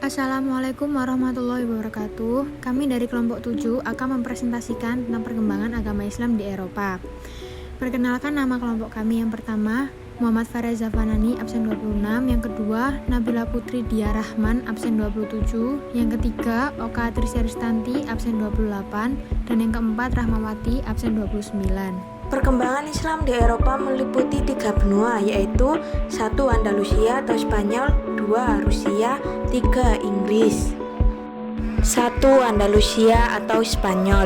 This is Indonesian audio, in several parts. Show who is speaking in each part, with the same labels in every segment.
Speaker 1: Assalamualaikum warahmatullahi wabarakatuh. Kami dari kelompok 7 akan mempresentasikan tentang perkembangan agama Islam di Eropa. Perkenalkan nama kelompok kami. Yang pertama, Muhammad Fareza Fanani, absen 26. Yang kedua, Nabila Putri Dia Rahman, absen 27. Yang ketiga, Oka Trisya Ristanti, absen 28. Dan yang keempat, Rahmawati, absen 29.
Speaker 2: Perkembangan Islam di Eropa meliputi 3 benua, yaitu 1. Andalusia atau Spanyol, 2. Rusia, 3. Inggris. 1. Andalusia atau Spanyol.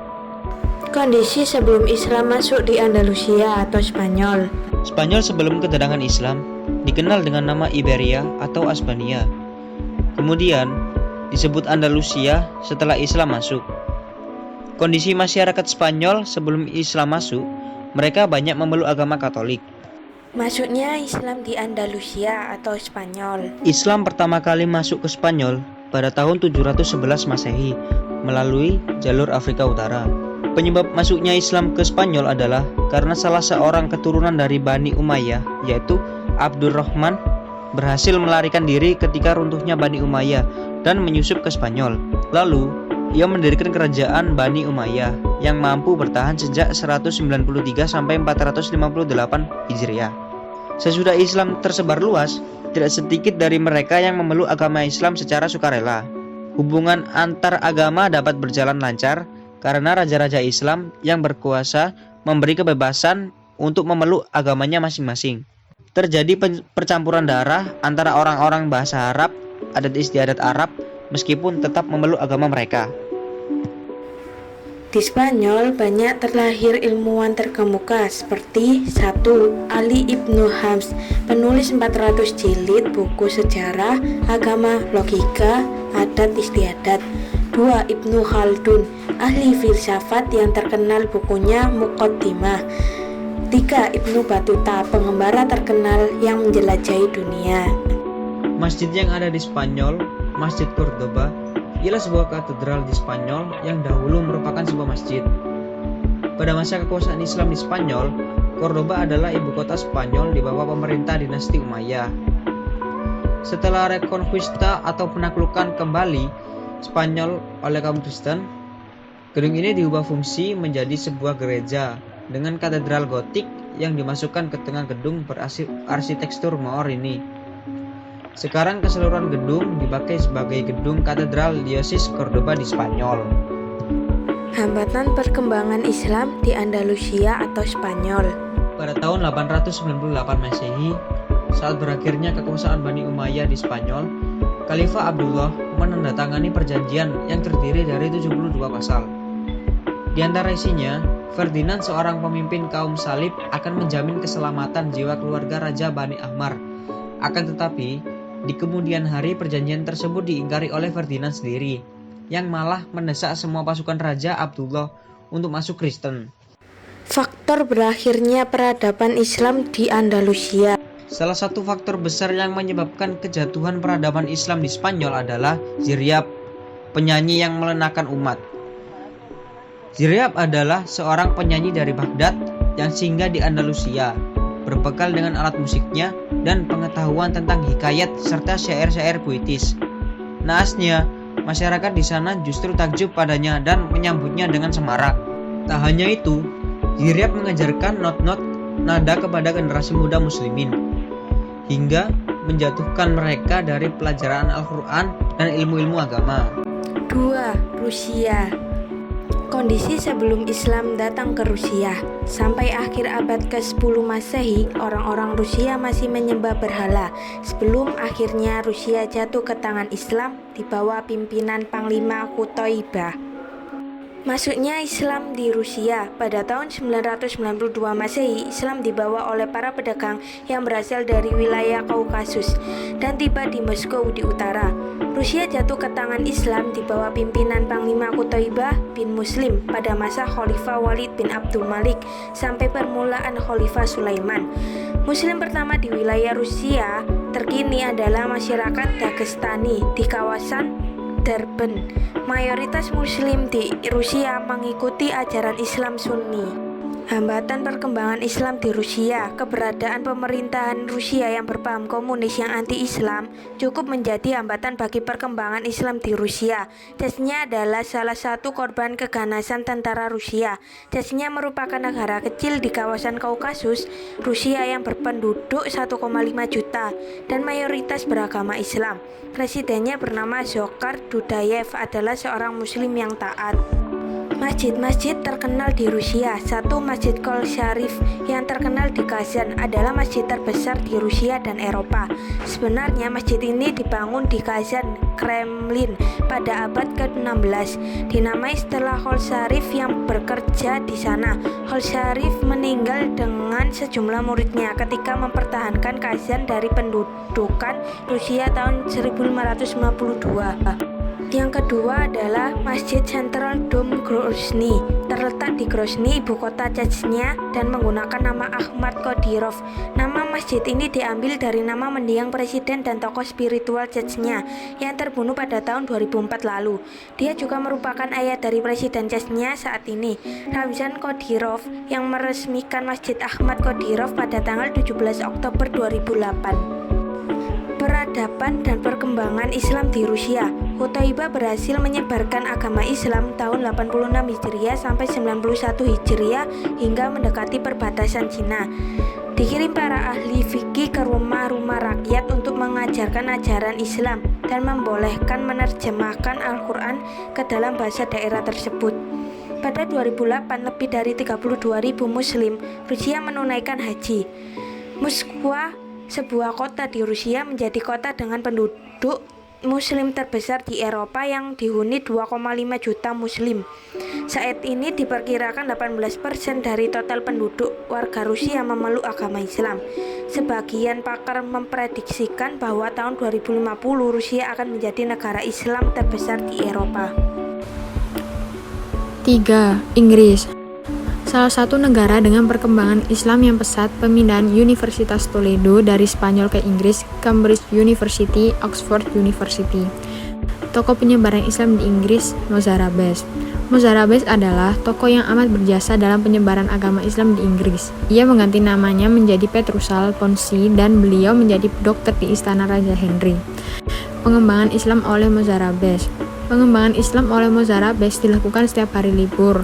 Speaker 2: Kondisi sebelum Islam masuk di Andalusia atau Spanyol.
Speaker 3: Spanyol sebelum kedatangan Islam dikenal dengan nama Iberia atau Aspania. Kemudian disebut Andalusia setelah Islam masuk. Kondisi masyarakat Spanyol sebelum Islam masuk, mereka banyak memeluk agama Katolik.
Speaker 2: Masuknya Islam di Andalusia atau Spanyol.
Speaker 3: Islam pertama kali masuk ke Spanyol pada tahun 711 Masehi melalui jalur Afrika Utara. Penyebab masuknya Islam ke Spanyol adalah karena salah seorang keturunan dari Bani Umayyah, yaitu Abdurrahman, berhasil melarikan diri ketika runtuhnya Bani Umayyah dan menyusup ke Spanyol. Lalu ia mendirikan kerajaan Bani Umayyah yang mampu bertahan sejak 193 sampai 458 Hijriah. Sesudah Islam tersebar luas, tidak sedikit dari mereka yang memeluk agama Islam secara sukarela. Hubungan antar agama dapat berjalan lancar karena raja-raja Islam yang berkuasa memberi kebebasan untuk memeluk agamanya masing-masing. Terjadi percampuran darah antara orang-orang bahasa Arab, adat istiadat Arab, meskipun tetap memeluk agama mereka.
Speaker 2: Di Spanyol banyak terlahir ilmuwan terkemuka seperti 1. Ali Ibnu Hams, penulis 400 jilid buku sejarah, agama, logika, adat istiadat. 2. Ibnu Khaldun, ahli filsafat yang terkenal bukunya Muqaddimah. 3. Ibnu Battuta, pengembara terkenal yang menjelajahi dunia.
Speaker 3: Masjid yang ada di Spanyol, Masjid Cordoba, ialah sebuah katedral di Spanyol yang dahulu merupakan sebuah masjid. Pada masa kekuasaan Islam di Spanyol, Cordoba adalah ibu kota Spanyol di bawah pemerintah dinasti Umayyah. Setelah reconquista atau penaklukan kembali Spanyol oleh kaum Kristen, gedung ini diubah fungsi menjadi sebuah gereja dengan katedral gotik yang dimasukkan ke tengah gedung berarsitektur Maor ini. Sekarang keseluruhan gedung dipakai sebagai gedung katedral Diosis Cordoba di Spanyol.
Speaker 2: Hambatan perkembangan Islam di Andalusia atau Spanyol.
Speaker 3: Pada tahun 898 Masehi, saat berakhirnya kekuasaan Bani Umayyah di Spanyol, Khalifah Abdullah menandatangani perjanjian yang terdiri dari 72 pasal. Di antara isinya, Ferdinand, seorang pemimpin kaum Salib, akan menjamin keselamatan jiwa keluarga Raja Bani Ahmar. Akan tetapi, di kemudian hari perjanjian tersebut diingkari oleh Ferdinand sendiri, yang malah mendesak semua pasukan Raja Abdullah untuk masuk Kristen.
Speaker 2: Faktor berakhirnya peradaban Islam di Andalusia.
Speaker 3: Salah satu faktor besar yang menyebabkan kejatuhan peradaban Islam di Spanyol adalah Ziryab, penyanyi yang melenakan umat. Ziryab adalah seorang penyanyi dari Baghdad yang singgah di Andalusia, berbekal dengan alat musiknya dan pengetahuan tentang hikayat serta syair-syair puitis. Naasnya, masyarakat di sana justru takjub padanya dan menyambutnya dengan semarak. Tak hanya itu, Ziryab mengajarkan not-not nada kepada generasi muda muslimin, hingga menjatuhkan mereka dari pelajaran Al-Quran dan ilmu-ilmu agama.
Speaker 2: 2. Rusia. Kondisi sebelum Islam datang ke Rusia. Sampai akhir abad ke-10 Masehi, orang-orang Rusia masih menyembah berhala sebelum akhirnya Rusia jatuh ke tangan Islam di bawah pimpinan Panglima Kutoibah. Masuknya Islam di Rusia. Pada tahun 992 Masehi, Islam dibawa oleh para pedagang yang berasal dari wilayah Kaukasus dan tiba di Moskow di utara. Rusia jatuh ke tangan Islam di bawah pimpinan Panglima Kutoibah bin Muslim pada masa Khalifah Walid bin Abdul Malik sampai permulaan Khalifah Sulaiman. Muslim pertama di wilayah Rusia terkini adalah masyarakat Dagestani di kawasan Darben. Mayoritas Muslim di Rusia mengikuti ajaran Islam Sunni. Hambatan perkembangan Islam di Rusia. Keberadaan pemerintahan Rusia yang berpaham komunis yang anti-Islam cukup menjadi hambatan bagi perkembangan Islam di Rusia. Chechnya adalah salah satu korban keganasan tentara Rusia. Chechnya merupakan negara kecil di kawasan Kaukasus, Rusia yang berpenduduk 1,5 juta dan mayoritas beragama Islam. Presidennya bernama Dzhokhar Dudayev adalah seorang muslim yang taat. Masjid-masjid terkenal di Rusia. Satu, Masjid Kol Sharif yang terkenal di Kazan adalah masjid terbesar di Rusia dan Eropa. Sebenarnya masjid ini dibangun di Kazan, Kremlin pada abad ke-16. Dinamai setelah Kol Sharif yang bekerja di sana. Kol Sharif meninggal dengan sejumlah muridnya ketika mempertahankan Kazan dari pendudukan Rusia tahun 1552. Yang kedua adalah Masjid Central Dome Grozny, terletak di Grozny, ibu kota Chechnya, dan menggunakan nama Ahmad Kadyrov. Nama masjid ini diambil dari nama mendiang presiden dan tokoh spiritual Chechnya yang terbunuh pada tahun 2004 lalu. Dia juga merupakan ayah dari presiden Chechnya saat ini, Ramzan Kadyrov, yang meresmikan Masjid Ahmad Kadyrov pada tanggal 17 Oktober 2008. Peradaban dan perkembangan Islam di Rusia. Qutaibah berhasil menyebarkan agama Islam tahun 86 Hijriah sampai 91 Hijriah hingga mendekati perbatasan Cina. Dikirim para ahli fikih ke rumah-rumah rakyat untuk mengajarkan ajaran Islam dan membolehkan menerjemahkan Al-Quran ke dalam bahasa daerah tersebut. Pada 2008, lebih dari 32.000 muslim Rusia menunaikan haji. Moskwa, sebuah kota di Rusia, menjadi kota dengan penduduk muslim terbesar di Eropa yang dihuni 2,5 juta muslim. Saat ini diperkirakan 18% dari total penduduk warga Rusia memeluk agama Islam. Sebagian pakar memprediksikan bahwa tahun 2050 Rusia akan menjadi negara Islam terbesar di Eropa.
Speaker 1: 3. Inggris. Salah satu negara dengan perkembangan Islam yang pesat, pemindahan Universitas Toledo dari Spanyol ke Inggris, Cambridge University, Oxford University. Tokoh penyebaran Islam di Inggris, Mozarabesh. Mozarabesh adalah tokoh yang amat berjasa dalam penyebaran agama Islam di Inggris. Ia mengganti namanya menjadi Petrusal Ponsi dan beliau menjadi dokter di Istana Raja Henry. Pengembangan Islam oleh Mozarabesh. Pengembangan Islam oleh Mozarabesh dilakukan setiap hari libur.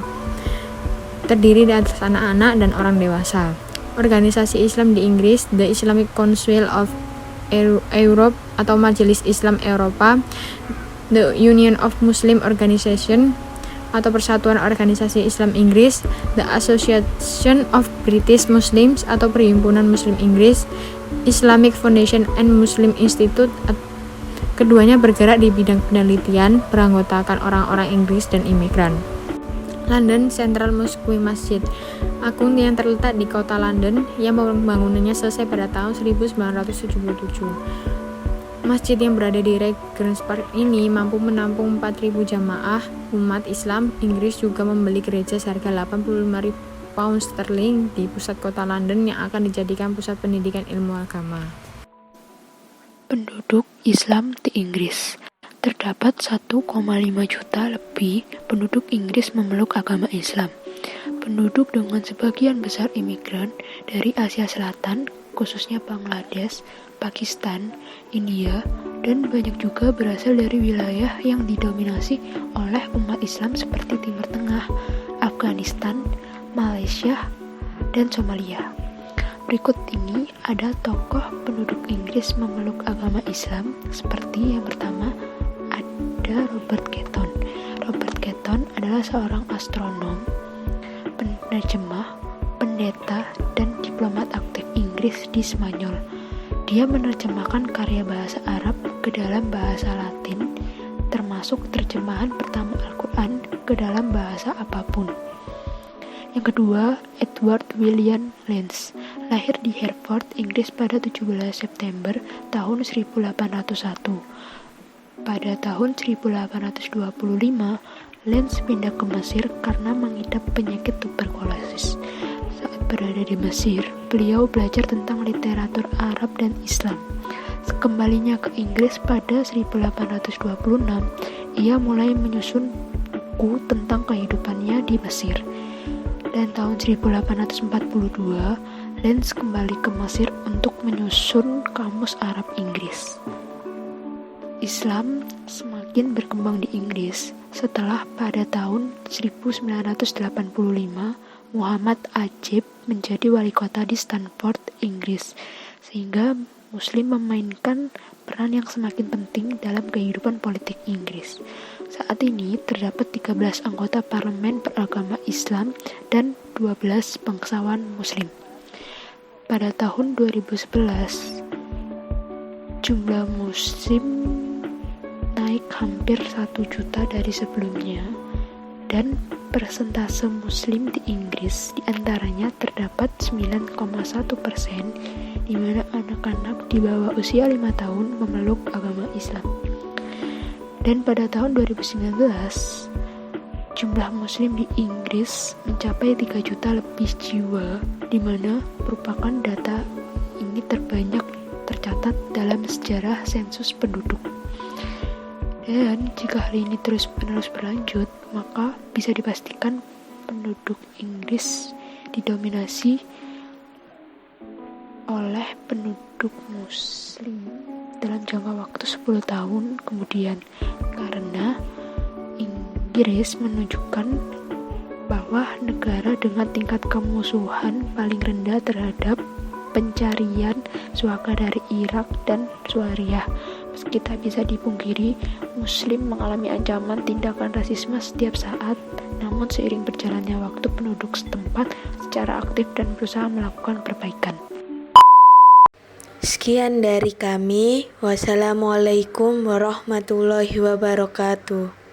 Speaker 1: Terdiri dari anak-anak dan orang dewasa. Organisasi Islam di Inggris, The Islamic Council of Europe atau Majelis Islam Eropa, The Union of Muslim Organization atau Persatuan Organisasi Islam Inggris, The Association of British Muslims atau Perhimpunan Muslim Inggris, Islamic Foundation and Muslim Institute. Keduanya bergerak di bidang penelitian, beranggotakan orang-orang Inggris dan imigran. London Central Mosque Masjid Agung yang terletak di kota London yang pembangunannya selesai pada tahun 1977. Masjid yang berada di Regent's Park ini mampu menampung 4.000 jamaah umat Islam. Inggris juga membeli gereja seharga 85.000 pound sterling di pusat kota London yang akan dijadikan pusat pendidikan ilmu agama.
Speaker 4: Penduduk Islam di Inggris. Terdapat 1,5 juta lebih penduduk Inggris memeluk agama Islam. Penduduk dengan sebagian besar imigran dari Asia Selatan, khususnya Bangladesh, Pakistan, India, dan banyak juga berasal dari wilayah yang didominasi oleh umat Islam seperti Timur Tengah, Afghanistan, Malaysia, dan Somalia. Berikut ini ada tokoh penduduk Inggris memeluk agama Islam seperti yang pertama, ada Robert Ketton. Robert Ketton adalah seorang astronom, penerjemah, pendeta, dan diplomat aktif Inggris di Spanyol. Dia menerjemahkan karya bahasa Arab ke dalam bahasa Latin, termasuk terjemahan pertama Al-Quran ke dalam bahasa apapun. Yang kedua, Edward William Lenz, lahir di Hereford, Inggris pada 17 September tahun 1801. Pada tahun 1825, Lenz pindah ke Mesir karena mengidap penyakit tuberkulosis. Saat berada di Mesir, beliau belajar tentang literatur Arab dan Islam. Kembalinya ke Inggris pada 1826, ia mulai menyusun buku tentang kehidupannya di Mesir. dan tahun 1842 Lenz kembali ke Mesir untuk menyusun Kamus Arab Inggris. Islam semakin berkembang di Inggris setelah pada tahun 1985 Muhammad Ajib menjadi wali kota di Stamford, Inggris, sehingga Muslim memainkan peran yang semakin penting dalam kehidupan politik Inggris. Saat ini terdapat 13 anggota parlemen beragama Islam dan 12 bangsawan Muslim. Pada tahun 2011, jumlah Muslim naik hampir 1 juta dari sebelumnya, dan persentase Muslim di Inggris diantaranya terdapat 9,1%, di mana anak-anak di bawah usia 5 tahun memeluk agama Islam. Dan pada tahun 2019, jumlah Muslim di Inggris mencapai 3 juta lebih jiwa, di mana merupakan data ini terbanyak tercatat dalam sejarah sensus penduduk. Dan jika hal ini terus-menerus berlanjut, maka bisa dipastikan penduduk Inggris didominasi oleh penduduk Muslim dalam jangka waktu 10 tahun kemudian, karena Inggris menunjukkan bahwa negara dengan tingkat kemusuhan paling rendah terhadap pencarian suaka dari Irak dan Suriah. Meski tak bisa dipungkiri, Muslim mengalami ancaman tindakan rasisme setiap saat, namun seiring berjalannya waktu penduduk setempat secara aktif dan berusaha melakukan perbaikan.
Speaker 2: Sekian dari kami. Wassalamualaikum warahmatullahi wabarakatuh.